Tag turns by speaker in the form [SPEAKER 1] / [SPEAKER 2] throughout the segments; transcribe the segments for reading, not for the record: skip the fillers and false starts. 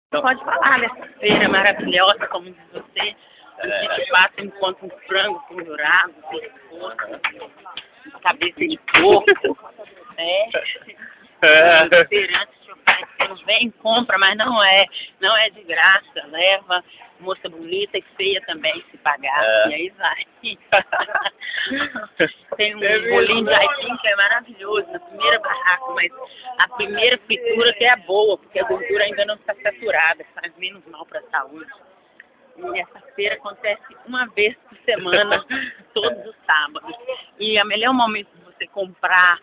[SPEAKER 1] Então, pode falar dessa feira maravilhosa, como diz você. A gente passa e encontra um frango pendurado, pescoço, cabeça de porco, né? Restaurantes não vem, compra, mas não é de graça, leva moça bonita e feia também se pagar, e aí vai. Tem um bolinho de aipim que é maravilhoso, na primeira barraca, mas a primeira fritura que é a boa, porque a gordura ainda não está saturada, faz menos mal para a saúde. E essa feira acontece uma vez por semana, todos os sábados. E o melhor momento de você comprar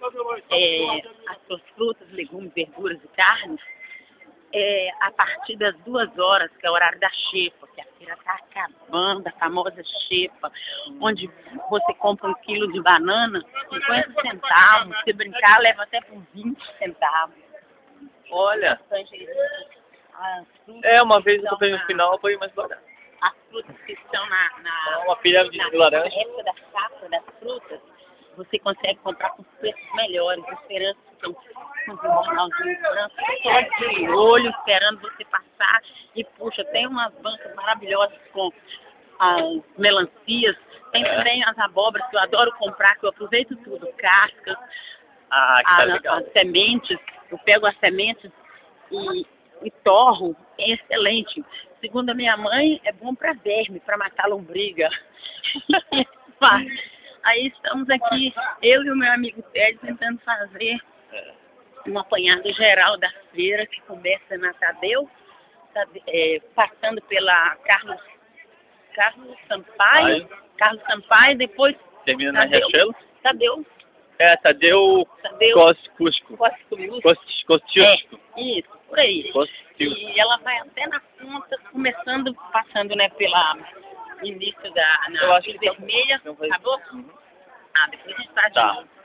[SPEAKER 1] as suas frutas, legumes, verduras e carnes é a partir das 2 horas, que é o horário da xepa, que a feira está acabando, a famosa xepa, onde você compra 1 quilo de banana, 50 centavos, se brincar, leva até por 20 centavos.
[SPEAKER 2] Olha, uma vez eu comprei no final, foi mais barato.
[SPEAKER 1] As frutas que estão
[SPEAKER 2] uma pirâmide de laranja.
[SPEAKER 1] Na época da safra das frutas, você consegue comprar com preços melhores, esperando que com um jornalzinho branco, só de olho, esperando você passar. E, puxa, tem umas bancas maravilhosas com as melancias, tem também as abóboras que eu adoro comprar, que eu aproveito tudo, cascas, as sementes, eu pego as sementes e torro, é excelente. Segundo a minha mãe, é bom para verme, para matar lombriga. Aí estamos aqui, eu e o meu amigo Ted, tentando fazer um apanhado geral da feira, que começa na Tadeu, passando pela Carlos Sampaio, depois
[SPEAKER 2] termina na Riachuelo?
[SPEAKER 1] Tadeu
[SPEAKER 2] Kosciuszko.
[SPEAKER 1] Isso, por aí. E ela vai até na ponta, passando, né, pela início na Vila Vermelha. Acabou? Depois a gente tá de novo.